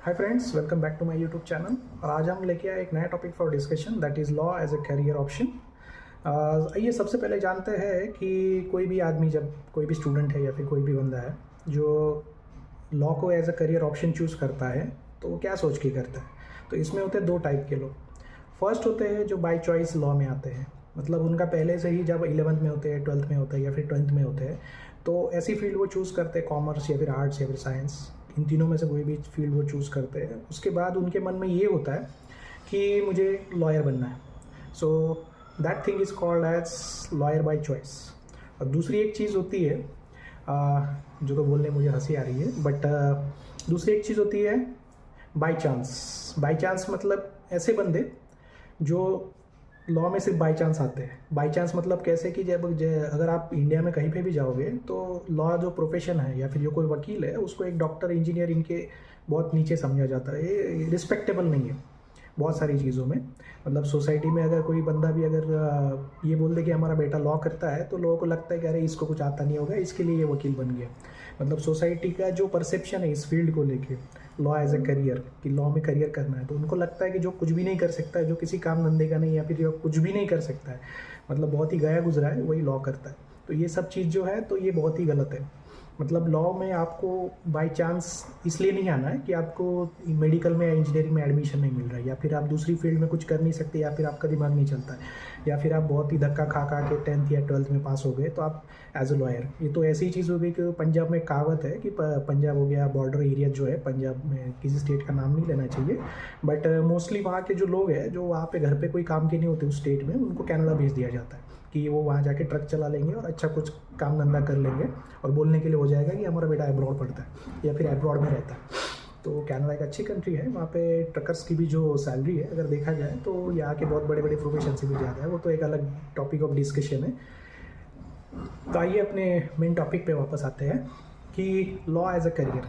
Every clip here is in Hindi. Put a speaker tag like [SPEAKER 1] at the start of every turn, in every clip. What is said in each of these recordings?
[SPEAKER 1] Hi friends, welcome back to my YouTube channel. और आज हम लेके आए एक नया topic for discussion, that is law as a career option. आइए सबसे पहले जानते हैं कि कोई भी आदमी, जब कोई भी स्टूडेंट है या फिर कोई भी बंदा है जो लॉ को as a career option choose करता है तो वो क्या सोच के करता है। तो इसमें होते हैं दो टाइप के लोग। फर्स्ट होते हैं जो बाय चॉइस लॉ में आते हैं, मतलब उनका पहले से ही जब 11th में होते हैं, 12th में होते हैं या फिर 10th में होते हैं तो ऐसी फील्ड वो चूज़ करते हैं, कॉमर्स या फिर आर्ट्स या फिर साइंस, इन तीनों में से कोई भी फील्ड वो चूज़ करते हैं। उसके बाद उनके मन में ये होता है कि मुझे लॉयर बनना है। So that thing is called as lawyer by choice. और दूसरी एक चीज़ होती है जो तो बोलने मुझे हंसी आ रही है, बट दूसरी एक चीज़ होती है बाय चांस। बाय चांस मतलब ऐसे बंदे जो लॉ में सिर्फ बाई चांस आते हैं। बाई चांस मतलब कैसे कि जब अगर आप इंडिया में कहीं पे भी जाओगे तो लॉ जो प्रोफेशन है या फिर जो कोई वकील है उसको एक डॉक्टर, इंजीनियर इनके बहुत नीचे समझा जाता है। ये रिस्पेक्टेबल नहीं है बहुत सारी चीज़ों में। मतलब सोसाइटी में अगर कोई बंदा भी अगर ये बोल दे कि हमारा बेटा लॉ करता है तो लोगों को लगता है कि अरे इसको कुछ आता नहीं होगा, इसके लिए ये वकील बन गया। मतलब सोसाइटी का जो परसेप्शन है इस फील्ड को लेके, लॉ एज ए करियर, कि लॉ में करियर करना है, तो उनको लगता है कि जो कुछ भी नहीं कर सकता है, जो किसी काम धंधे का नहीं या फिर जो कुछ भी नहीं कर सकता है, मतलब बहुत ही गया गुजरा है, वही लॉ करता है। तो ये सब चीज़ जो है तो ये बहुत ही गलत है। मतलब लॉ में आपको बाय चांस इसलिए नहीं आना है कि आपको मेडिकल में या इंजीनियरिंग में एडमिशन नहीं मिल रहा है, या फिर आप दूसरी फील्ड में कुछ कर नहीं सकते, या फिर आपका दिमाग नहीं चलता है, या फिर आप बहुत ही धक्का खा खा के 10th या 12th में पास हो गए तो आप एज ए लॉयर। ये तो ऐसी चीज़ हो गई कि पंजाब में कहावत है कि पंजाब हो गया, बॉर्डर एरिया जो है पंजाब में, किसी स्टेट का नाम नहीं लेना चाहिए, बट मोस्टली वहाँ के जो लोग हैं जो वहाँ पे घर पे कोई काम के नहीं होते उस स्टेट में, उनको कनाडा भेज दिया जाता है कि वो वहाँ जाके ट्रक चला लेंगे और अच्छा कुछ काम धंधा कर लेंगे और बोलने के लिए हो जाएगा कि हमारा बेटा अब्रॉड पढ़ता है या फिर अब्रॉड में रहता है। तो कनाडा एक अच्छी कंट्री है, वहाँ पे ट्रकर्स की भी जो सैलरी है अगर देखा जाए तो यहाँ के बहुत बड़े बड़े प्रोफेशन से भी ज़्यादा है। वो तो एक अलग टॉपिक ऑफ डिस्कशन है। तो आइए अपने मेन टॉपिक पे वापस आते हैं कि लॉ एज अ करियर।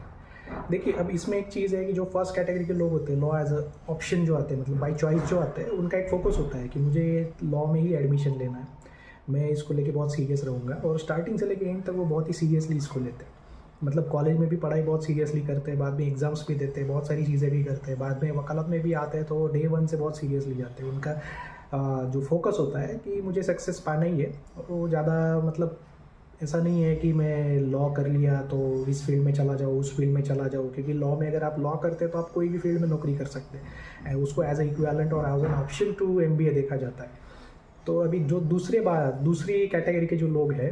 [SPEAKER 1] देखिए, अब इसमें एक चीज़ है कि जो फर्स्ट कैटेगरी के लोग होते हैं, लॉ एज अ ऑप्शन जो आते हैं, मतलब बाई चॉइस जो आते हैं, उनका एक फोकस होता है कि मुझे लॉ में ही एडमिशन लेना है, मैं इसको लेके बहुत सीरियस रहूँगा। और स्टार्टिंग से लेके एंड तक वो बहुत ही सीरियसली इसको लेते हैं। मतलब कॉलेज में भी पढ़ाई बहुत सीरियसली करते हैं, बाद में एग्ज़ाम्स भी देते हैं, बहुत सारी चीज़ें भी करते हैं, बाद में वकालत में भी आते हैं तो डे वन से बहुत सीरियसली जाते हैं। उनका जो फोकस होता है कि मुझे सक्सेस पाना ही है। वो ज़्यादा मतलब ऐसा नहीं है कि मैं लॉ कर लिया तो इस फील्ड में चला जाऊँ, उस फील्ड में चला जाऊँ, क्योंकि लॉ में अगर आप लॉ करते हैं तो आप कोई भी फील्ड में नौकरी कर सकते हैं। उसको एज ए इक्विवेलेंट और as an option to MBA देखा जाता है। तो अभी जो दूसरी कैटेगरी के जो लोग हैं,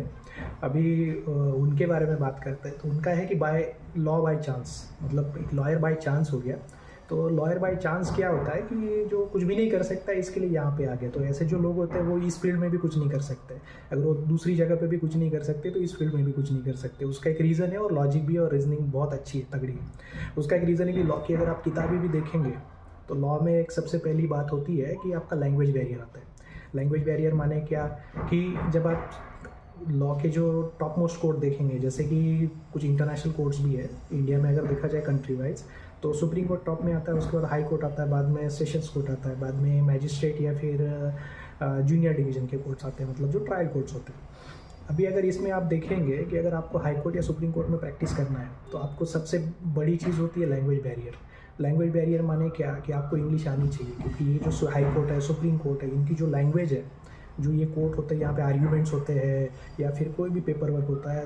[SPEAKER 1] अभी उनके बारे में बात करते हैं। तो उनका है कि बाय लॉ बाय चांस, मतलब एक लॉयर बाय चांस हो गया। तो लॉयर बाय चांस क्या होता है कि जो कुछ भी नहीं कर सकता इसके लिए यहाँ पे आ गया। तो ऐसे जो लोग होते हैं वो इस फील्ड में भी कुछ नहीं कर सकते। अगर वो दूसरी जगह पे भी कुछ नहीं कर सकते तो इस फील्ड में भी कुछ नहीं कर सकते। उसका एक रीज़न है, और लॉजिक भी और रीजनिंग बहुत अच्छी है, तगड़ी है। उसका एक रीज़न है कि लॉ की अगर आप किताबें भी देखेंगे तो लॉ में एक सबसे पहली बात होती है कि आपका लैंग्वेज बैरियर आता है। लैंग्वेज बैरियर माने क्या कि जब आप लॉ के जो टॉप मोस्ट कोर्ट देखेंगे, जैसे कि कुछ इंटरनेशनल कोर्ट्स भी है इंडिया में, अगर देखा जाए कंट्री वाइज, तो सुप्रीम कोर्ट टॉप में आता है, उसके बाद हाई कोर्ट आता है, बाद में सेशंस कोर्ट आता है, बाद में मैजिस्ट्रेट या फिर जूनियर डिवीज़न के कोर्ट्स आते हैं, मतलब जो ट्रायल कोर्ट्स होते हैं। अभी अगर इसमें आप देखेंगे कि अगर आपको हाई कोर्ट या सुप्रीम कोर्ट में प्रैक्टिस करना है तो आपको सबसे बड़ी चीज़ होती है लैंग्वेज बैरियर। लैंग्वेज बैरियर माने क्या कि आपको इंग्लिश आनी चाहिए, क्योंकि ये जो हाई कोर्ट है, सुप्रीम कोर्ट है, इनकी जो लैंग्वेज है, जो ये कोर्ट होते हैं, यहाँ पे आर्ग्यूमेंट्स होते हैं या फिर कोई भी पेपर वर्क होता है,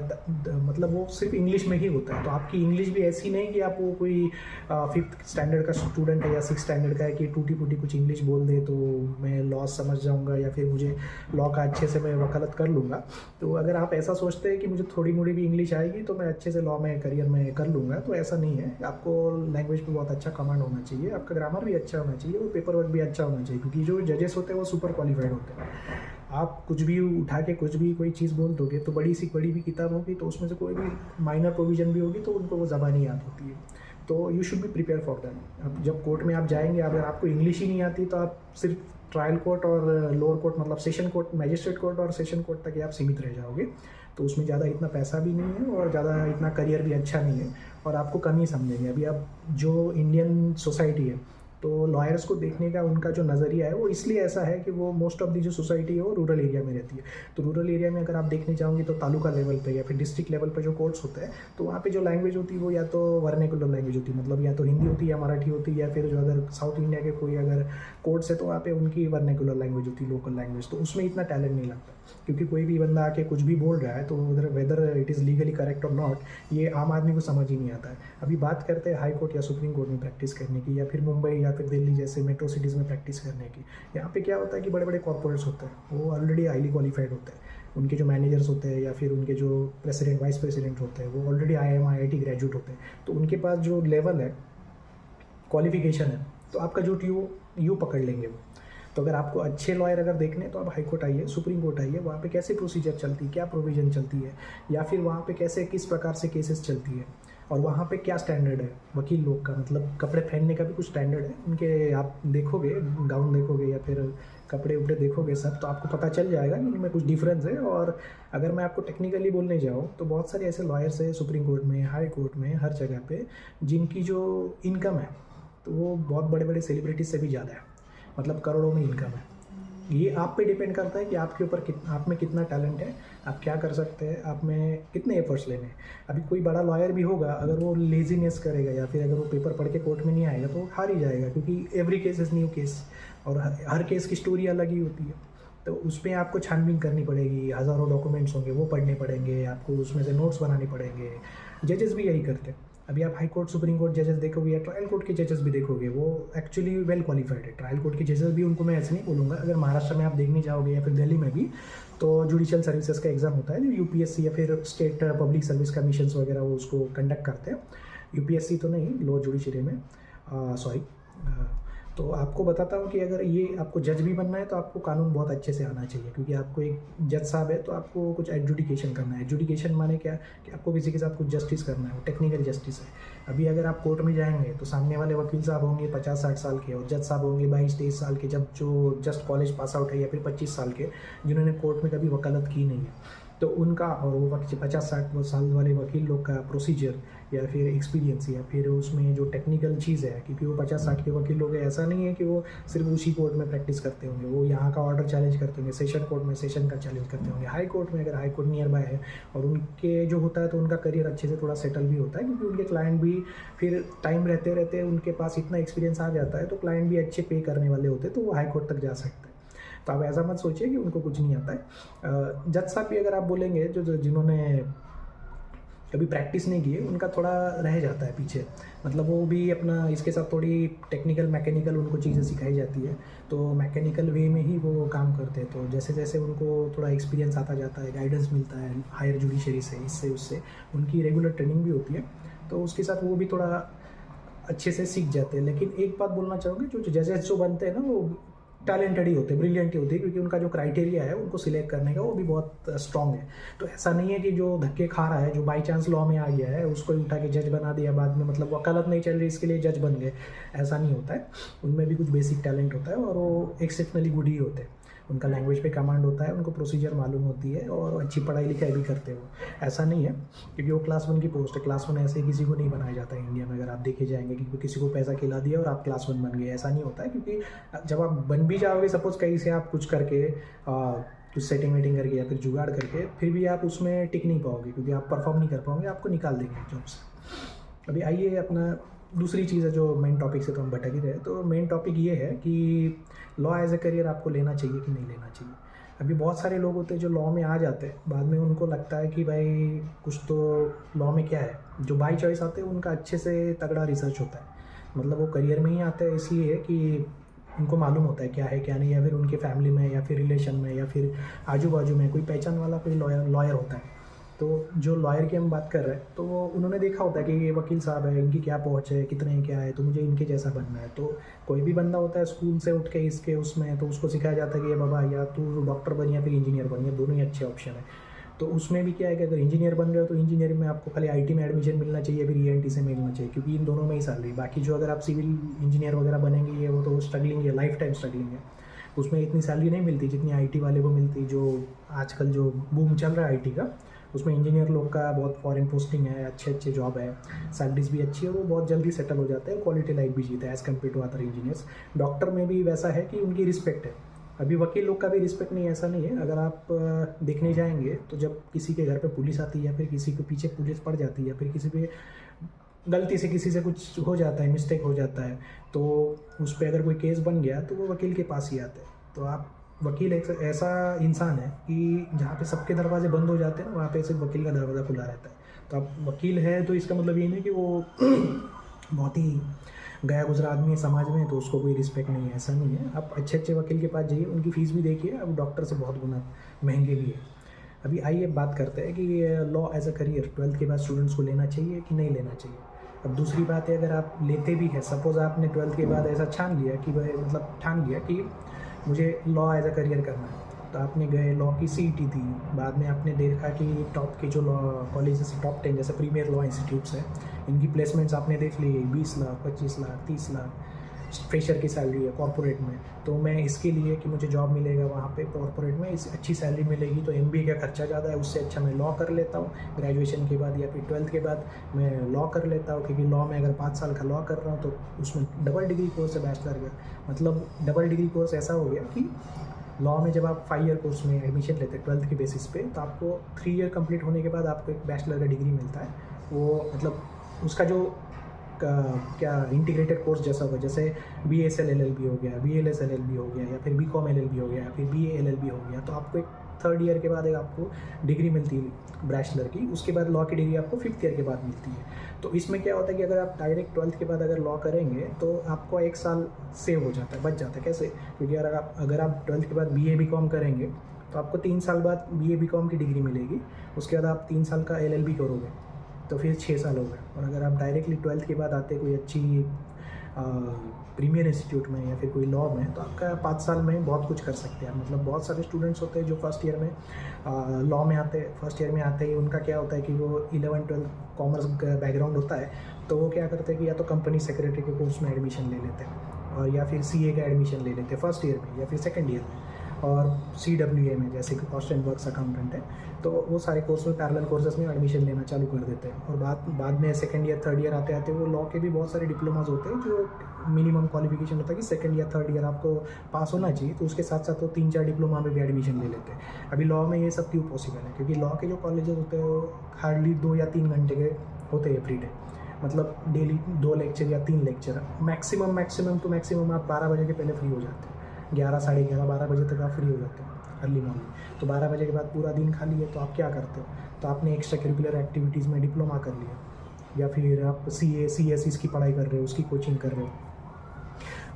[SPEAKER 1] मतलब वो सिर्फ इंग्लिश में ही होता है। तो आपकी इंग्लिश भी ऐसी नहीं कि आप वो कोई 5th स्टैंडर्ड का स्टूडेंट है या 6th स्टैंडर्ड का है कि टूटी फूटी कुछ इंग्लिश बोल दे तो मैं लॉ समझ जाऊँगा या फिर मुझे लॉ का अच्छे से मैं वकालत कर लूँगा। तो अगर आप ऐसा सोचते हैं कि मुझे थोड़ी मोड़ी भी इंग्लिश आएगी तो मैं अच्छे से लॉ में करियर में कर लूँगा, तो ऐसा नहीं है। आपको लैंग्वेज पे बहुत अच्छा कमांड होना चाहिए, आपका ग्रामर भी अच्छा होना चाहिए, और पेपर वर्क भी अच्छा होना चाहिए, क्योंकि जो जजेस होते हैं वो सुपर क्वालिफाइड होते हैं। आप कुछ भी उठा के कुछ भी कोई चीज़ बोल दोगे तो बड़ी सी बड़ी भी किताब होगी तो उसमें से कोई भी माइनर प्रोविजन भी होगी तो उनको वो ज़बानी याद होती है। तो you should be prepare for that. अब जब कोर्ट में आप जाएंगे, अगर आपको इंग्लिश ही नहीं आती तो आप सिर्फ ट्रायल कोर्ट और लोअर कोर्ट, मतलब सेशन कोर्ट, मैजिस्ट्रेट कोर्ट और सेशन कोर्ट तक ही आप सीमित रह जाओगे। तो उसमें ज़्यादा इतना पैसा भी नहीं है और ज़्यादा इतना करियर भी अच्छा नहीं है, और आपको कम ही समझेंगे। अभी अब जो इंडियन सोसाइटी है तो लॉयर्स को देखने का उनका जो नज़रिया है वो इसलिए ऐसा है कि वो मोस्ट ऑफ दी जो सोसाइटी है वो रूरल एरिया में रहती है। तो रूरल एरिया में अगर आप देखने जाओगे तो तालुका लेवल पे या फिर डिस्ट्रिक्ट लेवल पे जो कोर्ट्स होते हैं, तो वहाँ पे जो लैंग्वेज होती है वो या तो वर्नाकुलर लैंग्वेज होती है, मतलब या तो हिंदी होती है या मराठी होती है, या फिर जो अगर साउथ इंडिया के कोई अगर कोर्ट्स है तो वहाँ पे उनकी वर्नाकुलर लैंग्वेज होती है, लोकल लैंग्वेज। तो उसमें इतना टैलेंट नहीं लगता, क्योंकि कोई भी बंदा आके कुछ भी बोल रहा है तो उधर whether it is legally correct और नॉट, ये आम आदमी को समझ ही नहीं आता है। अभी बात करते हैं हाई कोर्ट या सुप्रीम कोर्ट में प्रैक्टिस करने की, या फिर मुंबई या फिर दिल्ली जैसे मेट्रो सिटीज़ में प्रैक्टिस करने की। यहाँ पे क्या होता है कि बड़े बड़े कॉर्पोरेट्स होते हैं, वो ऑलरेडी हाईली क्वालिफाइड होते हैं, उनके जो मैनेजर्स होते हैं या फिर उनके जो प्रेसिडेंट वाइस प्रेसिडेंट होते हैं वो ऑलरेडी IIT ग्रेजुएट होते हैं। तो उनके पास जो लेवल है, क्वालिफिकेशन है, तो आपका जो यू पकड़ लेंगे वो। तो अगर आपको अच्छे लॉयर अगर देखने तो आप हाई कोर्ट आइए, सुप्रीम कोर्ट आइए, वहाँ पे कैसे प्रोसीजर चलती है, क्या प्रोविज़न चलती है, या फिर वहाँ पे कैसे किस प्रकार से केसेस चलती है, और वहाँ पे क्या स्टैंडर्ड है वकील लोग का, मतलब कपड़े पहनने का भी कुछ स्टैंडर्ड है उनके। आप देखोगे गाउन देखोगे या फिर कपड़े उपड़े देखोगे सब, तो आपको पता चल जाएगा कि इनमें कुछ डिफरेंस है। और अगर मैं आपको टेक्निकली बोलने जाऊँ तो बहुत सारे ऐसे लॉयर्स हैं सुप्रीम कोर्ट में, हाई कोर्ट में, हर जगह पे, जिनकी जो इनकम है तो वो बहुत बड़े बड़े सेलिब्रिटीज से भी ज़्यादा है, मतलब करोड़ों में इनकम है। ये आप पे डिपेंड करता है कि आपके ऊपर आप में कितना टैलेंट है, आप क्या कर सकते हैं, आप में कितने एफर्ट्स लेने हैं। अभी कोई बड़ा लॉयर भी होगा, अगर वो लेजीनेस करेगा या फिर अगर वो पेपर पढ़ के कोर्ट में नहीं आएगा तो हार ही जाएगा, क्योंकि every case is new case, और हर केस की स्टोरी अलग ही होती है। तो उसमें आपको छानबीन करनी पड़ेगी, हज़ारों डॉक्यूमेंट्स होंगे वो पढ़ने पड़ेंगे, आपको उसमें से नोट्स बनाने पड़ेंगे। जजेस भी यही करते हैं। अभी आप हाई कोर्ट सुप्रीम कोर्ट जजेस देखोगे या ट्रायल कोर्ट के जजेस भी देखोगे, वो एक्चुअली वेल क्वालिफाइड है। ट्रायल कोर्ट के जजेस भी, उनको मैं ऐसे नहीं बोलूँगा, अगर महाराष्ट्र में आप देखने जाओगे या फिर दिल्ली में भी, तो जुडिशियल सर्विसेज का एग्ज़ाम होता है जो UPSC या फिर स्टेट पब्लिक सर्विस कमीशन वगैरह वो उसको कंडक्ट करते हैं। UPSC तो नहीं, लॉ जुडिशरी में, सॉरी। तो आपको बताता हूँ कि अगर ये आपको जज भी बनना है तो आपको कानून बहुत अच्छे से आना चाहिए, क्योंकि आपको एक जज साहब है तो आपको कुछ एडजुडिकेशन करना है। एडजुडिकेशन माने क्या, कि आपको किसी के साथ कुछ जस्टिस करना है, वो टेक्निकल जस्टिस है। अभी अगर आप कोर्ट में जाएंगे तो सामने वाले वकील साहब होंगे 50-60 साल के, और जज साहब होंगे 22-23 साल के, जब जो जस्ट कॉलेज पास आउट है, या फिर 25 साल के, जिन्होंने कोर्ट में कभी वकालत की नहीं है। तो उनका और वो 50-60 साल वाले वकील लोग का प्रोसीजर या फिर एक्सपीरियंस या फिर उसमें जो टेक्निकल चीज़ है, क्योंकि वो 50-60 के वकील लोग हैं, ऐसा नहीं है कि वो सिर्फ उसी कोर्ट में प्रैक्टिस करते होंगे, वो यहाँ का ऑर्डर चैलेंज करते होंगे, सेशन कोर्ट में सेशन का चैलेंज करते होंगे, हाई कोर्ट में अगर हाई कोर्ट नियर बाय है और उनके जो होता है तो उनका करियर अच्छे से थोड़ा सेटल भी होता है, क्योंकि उनके क्लाइंट भी फिर टाइम रहते रहते उनके पास इतना एक्सपीरियंस आ जाता है, तो क्लाइंट भी अच्छे पे करने वाले होते हैं, तो वो हाई कोर्ट तक जा सकते हैं। तो आप ऐसा मत सोचिए कि उनको कुछ नहीं आता है। जज साहब भी अगर आप बोलेंगे जो जिन्होंने कभी प्रैक्टिस नहीं की है, उनका थोड़ा रह जाता है पीछे, मतलब वो भी अपना इसके साथ थोड़ी टेक्निकल मैकेनिकल उनको चीज़ें सिखाई जाती है, तो मैकेनिकल वे में ही वो काम करते हैं। तो जैसे जैसे उनको थोड़ा एक्सपीरियंस आता जाता है, गाइडेंस मिलता है हायर जुडिशरी से, इससे उससे उनकी रेगुलर ट्रेनिंग भी होती है, तो उसके साथ वो भी थोड़ा अच्छे से सीख जाते हैं। लेकिन एक बात बोलना चाहूँगी, जो जजेस जो बनते हैं ना वो टैलेंटेड ही होते हैं, ब्रिलियंट ही होते हैं, क्योंकि उनका जो क्राइटेरिया है उनको सिलेक्ट करने का वो भी बहुत स्ट्रॉन्ग है। तो ऐसा नहीं है कि जो धक्के खा रहा है, जो बाई चांस लॉ में आ गया है, उसको ही उठा के जज बना दिया बाद में, मतलब वकालत नहीं चल रही इसके लिए जज बन गए, ऐसा नहीं होता है। उनमें भी कुछ बेसिक टैलेंट होता है और वो एक्सेप्शनली गुड ही होते हैं। उनका लैंग्वेज पे कमांड होता है, उनको प्रोसीजर मालूम होती है और अच्छी पढ़ाई लिखाई भी करते हो। ऐसा नहीं है, क्योंकि वो क्लास 1 की पोस्ट है, क्लास 1 ऐसे किसी को नहीं बनाया जाता है इंडिया में। अगर आप देखे जाएंगे कि किसी को पैसा खिला दिया और आप क्लास 1 बन गए, ऐसा नहीं होता है। क्योंकि जब आप बन भी जाओगे, सपोज कहीं से आप कुछ करके कुछ सेटिंग वेटिंग करके या फिर जुगाड़ करके, फिर भी आप उसमें टिक नहीं पाओगे, क्योंकि आप परफॉर्म नहीं कर पाओगे, आपको निकाल देंगे जॉब से। अभी आइए अपना दूसरी चीज़ है जो मेन टॉपिक से तो हम भटक ही रहे, तो मेन टॉपिक ये है कि लॉ एज ए करियर आपको लेना चाहिए कि नहीं लेना चाहिए। अभी बहुत सारे लोग होते हैं जो लॉ में आ जाते हैं, बाद में उनको लगता है कि भाई कुछ तो लॉ में क्या है। जो बाई चॉइस आते हैं उनका अच्छे से तगड़ा रिसर्च होता है, मतलब वो करियर में ही आते हैं इसलिए कि उनको मालूम होता है क्या है क्या नहीं, या फिर उनके फैमिली में या फिर रिलेशन में या फिर आजू बाजू में कोई पहचान वाला कोई लॉयर होता है। तो जो लॉयर की हम बात कर रहे हैं, तो वो उन्होंने देखा होता है कि ये वकील साहब है, इनकी क्या पहुँच है, कितने क्या है, तो मुझे इनके जैसा बनना है। तो कोई भी बंदा होता है स्कूल से उठ के इसके उसमें, तो उसको सिखाया जाता है कि ये बाबा या तू डॉक्टर बन या फिर इंजीनियर बन, ये दोनों ही अच्छे ऑप्शन है। तो उसमें भी क्या है कि अगर इंजीनियर बन रहे हो तो इंजीनियरिंग में आपको खाली IT में एडमिशन मिलना चाहिए, फिर ENT से मिलना चाहिए, क्योंकि इन दोनों में ही सैलरी। बाकी जो अगर आप सिविल इंजीनियर वगैरह बनेंगे, ये वो तो स्ट्रगलिंग है, लाइफ टाइम स्ट्रगलिंग है। उसमें इतनी सैलरी नहीं मिलती जितनी IT वाले को मिलती, जो आजकल जो बूम चल रहा है IT का, उसमें इंजीनियर लोग का बहुत फॉरेन पोस्टिंग है, अच्छे अच्छे जॉब है, सैलरीज भी अच्छी है, वो बहुत जल्दी सेटल हो जाते हैं, क्वालिटी लाइफ भी जीते हैं as compare to other engineers. Doctor में भी वैसा है कि उनकी रिस्पेक्ट है। अभी वकील लोग का भी रिस्पेक्ट नहीं है, ऐसा नहीं है। अगर आप देखने जाएंगे तो जब किसी के घर पे पुलिस आती है या फिर किसी के पीछे पुलिस पड़ जाती है या फिर किसी पे गलती से किसी से कुछ हो जाता है, मिस्टेक हो जाता है, तो उस पर अगर कोई केस बन गया तो वो वकील के पास ही आते हैं। तो आप वकील एक ऐसा इंसान है कि जहाँ पे सबके दरवाजे बंद हो जाते हैं ना, वहाँ पे सिर्फ वकील का दरवाज़ा खुला रहता है। तो आप वकील है तो इसका मतलब ये नहीं कि वो बहुत ही गया गुजरा आदमी है समाज में, तो उसको कोई रिस्पेक्ट नहीं है, ऐसा नहीं है। आप अच्छे अच्छे वकील के पास जाइए, उनकी फ़ीस भी देखिए, अब डॉक्टर से बहुत गुना महंगे भी है। अभी आइए बात करते हैं कि law as a career 12th के बाद स्टूडेंट्स को लेना चाहिए कि नहीं लेना चाहिए। अब दूसरी बात है, अगर आप लेते भी हैं, सपोज़ आपने 12th के बाद ऐसा ठान लिया कि भाई मतलब ठान लिया कि मुझे लॉ एज अ करियर करना है, तो आपने गए लॉ की CET दी, बाद में आपने देखा कि टॉप के जो लॉ कॉलेजेस टॉप 10 जैसे प्रीमियर लॉ इंस्टीट्यूट्स हैं, इनकी प्लेसमेंट्स आपने देख ली 20 लाख 25 लाख 30 लाख फ्रेशर की सैलरी है कॉर्पोरेट में। तो मैं इसके लिए कि मुझे जॉब मिलेगा वहाँ पे कॉर्पोरेट में, इस अच्छी सैलरी मिलेगी, तो MBA का खर्चा ज़्यादा है, उससे अच्छा मैं लॉ कर लेता हूँ ग्रेजुएशन के बाद या फिर 12th के बाद मैं लॉ कर लेता हूँ, क्योंकि लॉ में अगर 5 साल का लॉ कर रहा हूँ तो उसमें डबल डिग्री कोर्स है बैचलर का। मतलब डबल डिग्री कोर्स ऐसा हो गया कि लॉ में जब आप 5 ईयर कोर्स में एडमिशन लेते हैं 12th के बेसिस पे, तो आपको 3 ईयर कंप्लीट होने के बाद आपको एक बैचलर का डिग्री मिलता है। वो मतलब उसका जो क्या इंटीग्रेटेड कोर्स जैसा होगा, जैसे BSL LLB हो गया, BLS LLB हो गया, या फिर BCom LLB हो गया, या फिर BA LLB हो गया, तो आपको एक 3rd ईयर के बाद एक आपको डिग्री मिलती है बैचलर की। उसके बाद लॉ की डिग्री आपको 5th ईयर के बाद मिलती है। तो इसमें क्या होता है कि अगर आप डायरेक्ट 12th के बाद अगर लॉ करेंगे तो आपको 1 साल सेव हो जाता है, बच जाता है। कैसे? क्योंकि अगर आप 12th के बाद BA BCom करेंगे तो आपको 3 साल बाद BA BCom की डिग्री मिलेगी, उसके बाद आप 3 साल का LLB करोगे तो फिर 6 साल हो गए। और अगर आप डायरेक्टली 12th के बाद आते कोई अच्छी प्रीमियर इंस्टीट्यूट में या फिर कोई लॉ में, तो आपका 5 साल में बहुत कुछ कर सकते हैं। मतलब बहुत सारे स्टूडेंट्स होते हैं जो फर्स्ट ईयर में लॉ में आते हैं, फर्स्ट ईयर में आते ही उनका क्या होता है कि वो 11-12 कॉमर्स बैकग्राउंड होता है, तो वो क्या करते हैं कि या तो कंपनी सेक्रेटरी के कोर्स में एडमिशन ले लेते हैं और या फिर CA का एडमिशन ले लेते हैं फर्स्ट ईयर में या फिर सेकेंड ईयर में, और CWA में जैसे कि कॉस्ट एंड वर्क्स अकाउंटेंट है, तो वो सारे कोर्स में पैरेलल कोर्सेज में एडमिशन लेना चालू कर देते हैं। और बाद में सेकंड ईयर 3rd ईयर आते आते वो लॉ के भी बहुत सारे डिप्लोमाज होते हैं जो मिनिमम क्वालिफिकेशन होता है कि 2nd या 3rd ईयर आपको पास होना चाहिए, तो उसके साथ साथ वो 3-4 डिप्लोमा में भी एडमिशन ले लेते हैं। अभी लॉ में ये सब क्यों पॉसिबल है? क्योंकि लॉ के जो कॉलेजेस होते हैं वो हार्डली 2 या 3 घंटे के होते हैं एवरी डे, मतलब डेली 2 लेक्चर या 3 लेक्चर, मैक्सिमम टू मैक्सिमम आप 12 बजे के पहले फ्री हो जाते हैं, 11 साढ़े 11 12 बजे तक आप फ्री हो जाते हैं अर्ली मॉर्निंग। तो 12 बजे के बाद पूरा दिन खाली है, तो आप क्या करते हो? तो आपने एक्स्ट्रा करिकुलर एक्टिविटीज़ में डिप्लोमा कर लिया, या फिर आप CSEs की पढ़ाई कर रहे हो, उसकी कोचिंग कर रहे हो,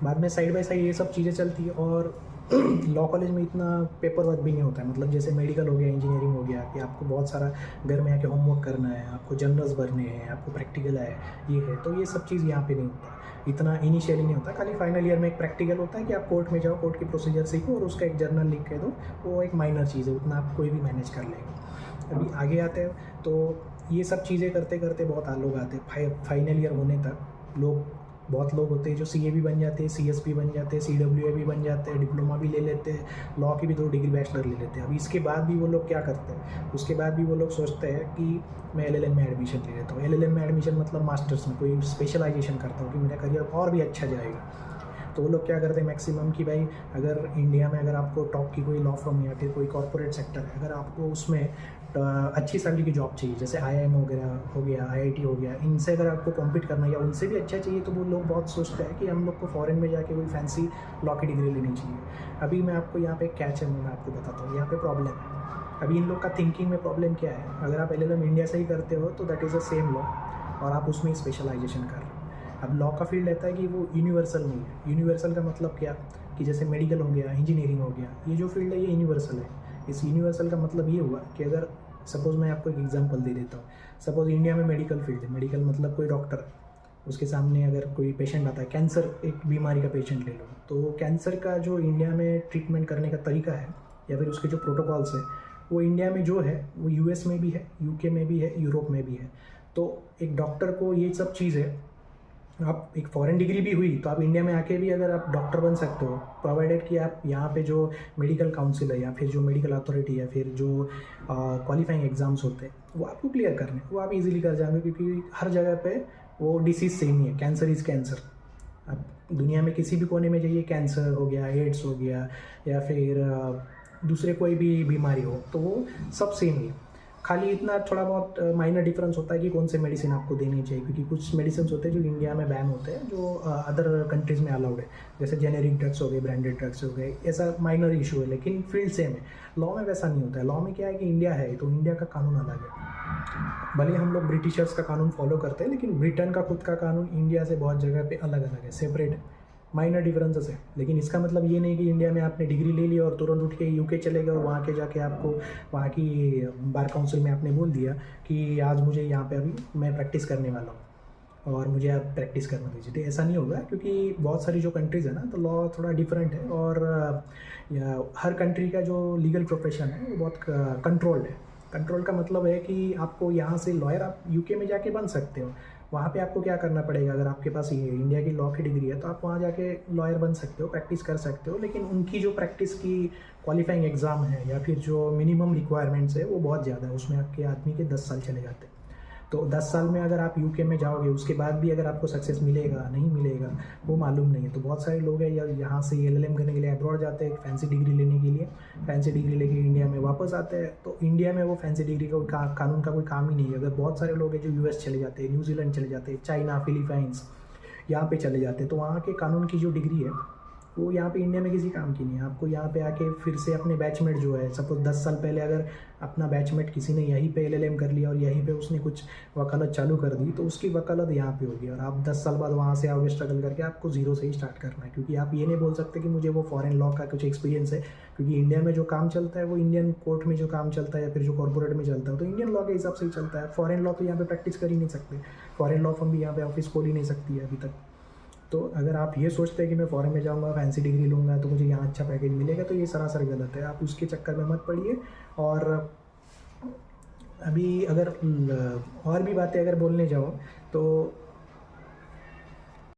[SPEAKER 1] बाद में साइड बाय साइड ये सब चीज़ें चलती है। और लॉ कॉलेज में इतना पेपर वर्क भी नहीं होता है, मतलब जैसे मेडिकल हो गया, इंजीनियरिंग हो गया, कि आपको बहुत सारा घर में आके होमवर्क करना है, आपको जर्नल्स भरने हैं, आपको प्रैक्टिकल है, ये है, तो ये सब चीज़ यहाँ पे नहीं होता, इतना इनिशियली नहीं होता। खाली फाइनल ईयर में एक प्रैक्टिकल होता है कि आप कोर्ट में जाओ, कोर्ट की प्रोसीजर सीखो और उसका एक जर्नल लिख के दो, वो एक माइनर चीज़ है, उतना आप कोई भी मैनेज कर लेगा। अभी आगे आते हैं तो ये सब चीज़ें करते करते बहुत लोग आते हैं फाइनल ईयर होने तक। बहुत लोग होते हैं जो CA भी बन जाते हैं, CS भी बन जाते हैं, CWA भी बन जाते हैं, डिप्लोमा भी ले लेते हैं, लॉ की भी 2 डिग्री बैचलर ले लेते हैं। अभी इसके बाद भी वो लोग क्या करते हैं? उसके बाद भी वो लोग सोचते हैं कि मैं LLM में एडमिशन ले लेता हूँ। LLM में एडमिशन मतलब मास्टर्स में कोई स्पेशलाइजेशन करता हूँ कि मेरा करियर और भी अच्छा जाएगा। तो वो लोग क्या करते हैं मैक्सिमम कि भाई अगर इंडिया में अगर आपको टॉप की कोई लॉ फर्म या फिर कोई कॉर्पोरेट सेक्टर है, अगर आपको उसमें अच्छी सैलरी की जॉब चाहिए, जैसे IIM हो गया IIT हो गया, इनसे अगर आपको कॉम्पीट करना या उनसे भी अच्छा चाहिए, तो वो लोग बहुत सोचते हैं कि हम लोग को फॉरेन में जाके कोई फैंसी लॉ की डिग्री लेनी चाहिए। अभी मैं आपको यहाँ पे कैच है, मैं आपको बताता हूँ यहाँ पे प्रॉब्लम है। अभी इन लोग का थिंकिंग में प्रॉब्लम क्या है? अगर आप LLM इंडिया से ही करते हो तो that is a same law और आप उसमें स्पेशलाइजेशन कर रहे हो। अब लॉ का फील्ड रहता है कि वो यूनिवर्सल नहीं है। यूनिवर्सल का मतलब क्या कि जैसे मेडिकल हो गया, इंजीनियरिंग हो गया, ये जो फील्ड है ये यूनिवर्सल है। इस यूनिवर्सल का मतलब ये हुआ कि अगर सपोज़ मैं आपको एक एग्जांपल दे देता हूँ। सपोज़ इंडिया में मेडिकल फील्ड है, मेडिकल मतलब कोई डॉक्टर, उसके सामने अगर कोई पेशेंट आता है, कैंसर एक बीमारी का पेशेंट ले लो, तो कैंसर का जो इंडिया में ट्रीटमेंट करने का तरीका है या फिर उसके जो प्रोटोकॉल्स है, वो इंडिया में जो है वो US में भी है, UK में भी है, यूरोप में भी है। तो एक डॉक्टर को ये सब चीज़ है आप एक फॉरेन डिग्री भी हुई तो आप इंडिया में आके भी अगर आप डॉक्टर बन सकते हो, प्रोवाइडेड कि आप यहाँ पे जो मेडिकल काउंसिल है या फिर जो मेडिकल अथॉरिटी है, फिर जो क्वालिफाइंग एग्ज़ाम्स होते हैं वो आपको क्लियर करने, वो आप इजीली कर जाएंगे, क्योंकि हर जगह पे वो डिसीज़ सेम ही है, कैंसर इज़ कैंसर। अब दुनिया में किसी भी कोने में जाइए, कैंसर हो गया, एड्स हो गया, या फिर दूसरे कोई भी बीमारी हो, तो वो सब सेम ही है। खाली इतना थोड़ा बहुत माइनर डिफरेंस होता है कि कौन से मेडिसिन आपको देनी चाहिए, क्योंकि कुछ मेडिसिन होते हैं जो इंडिया में बैन होते हैं, जो अदर कंट्रीज़ में अलाउड है, जैसे जेनेरिक ड्रग्स हो गए, ब्रांडेड ड्रग्स हो गए, ऐसा माइनर इशू है, लेकिन फील्ड सेम है। लॉ में वैसा नहीं होता है। लॉ में क्या है कि इंडिया है तो इंडिया का कानून अलग है। भले हम लोग ब्रिटिशर्स का कानून फॉलो करते हैं, लेकिन ब्रिटेन का खुद का कानून इंडिया से बहुत जगह पे अलग अलग है, सेपरेट है, माइनर डिफरेंसेस है। लेकिन इसका मतलब ये नहीं कि इंडिया में आपने डिग्री ले ली और तुरंत उठ के यूके चले गए और वहाँ के जाके आपको वहाँ की बार काउंसिल में आपने बोल दिया कि आज मुझे यहाँ पे अभी मैं प्रैक्टिस करने वाला हूँ और मुझे आप प्रैक्टिस करना दीजिए। तो ऐसा नहीं होगा, क्योंकि बहुत सारी जो कंट्रीज़ है ना, तो लॉ थोड़ा डिफरेंट है, और हर कंट्री का जो लीगल प्रोफेशन है वो बहुत कंट्रोल्ड है। कंट्रोल का मतलब है कि आपको यहाँ से लॉयर आप यूके में जाके बन सकते हो। वहाँ पे आपको क्या करना पड़ेगा, अगर आपके पास ये इंडिया की लॉ की डिग्री है तो आप वहाँ जाके लॉयर बन सकते हो, प्रैक्टिस कर सकते हो, लेकिन उनकी जो प्रैक्टिस की क्वालिफाइंग एग्ज़ाम है या फिर जो मिनिमम रिक्वायरमेंट्स है वो बहुत ज़्यादा है। उसमें आपके आदमी के 10 साल चले जाते हैं। तो 10 साल में अगर आप यूके में जाओगे, उसके बाद भी अगर आपको सक्सेस मिलेगा नहीं मिलेगा वो मालूम नहीं है। तो बहुत सारे लोग हैं यहाँ से एलएलएम करने के लिए अब्रॉड जाते हैं, फैंसी डिग्री लेने के लिए, फैंसी डिग्री लेके इंडिया में वापस आते हैं। तो इंडिया में वो फैंसी डिग्री का कानून का कोई काम ही नहीं है। अगर बहुत सारे लोग हैं जो यूएस चले जाते हैं, न्यूजीलैंड चले जाते हैं, चाइना, फिलीपाइंस, यहाँ पे चले जाते हैं, तो वहाँ के कानून की जो डिग्री है वो यहाँ पे इंडिया में किसी काम की नहीं है। आपको यहाँ पे आके फिर से अपने बैचमेट जो है, सपोज 10 साल पहले अगर अपना बैचमेट किसी ने यहीं पे एलएलएम कर लिया और यहीं पे उसने कुछ वकालत चालू कर दी, तो उसकी वकालत यहाँ पे होगी और आप 10 साल बाद वहाँ से आओगे स्ट्रगल करके, आपको जीरो से ही स्टार्ट करना है। क्योंकि आप ये नहीं बोल सकते कि मुझे वो फॉरेन लॉ का कुछ एक्सपीरियंस है, क्योंकि इंडिया में जो काम चलता है वो इंडियन कोर्ट में जो काम चलता है या फिर जो कॉर्पोरेट में चलता है तो इंडियन लॉ के हिसाब से ही चलता है। फॉरेन लॉ तो यहाँ पे प्रैक्टिस कर ही नहीं सकते, फॉरेन लॉ फर्म भी यहाँ पे ऑफिस खोल ही नहीं सकती है अभी तक। तो अगर आप ये सोचते हैं कि मैं फॉरेन में जाऊँगा, फैंसी डिग्री लूँगा तो मुझे यहाँ अच्छा पैकेज मिलेगा, तो ये सरासर गलत है। आप उसके चक्कर में मत पड़िए। और अभी अगर और भी बातें अगर बोलने जाओ तो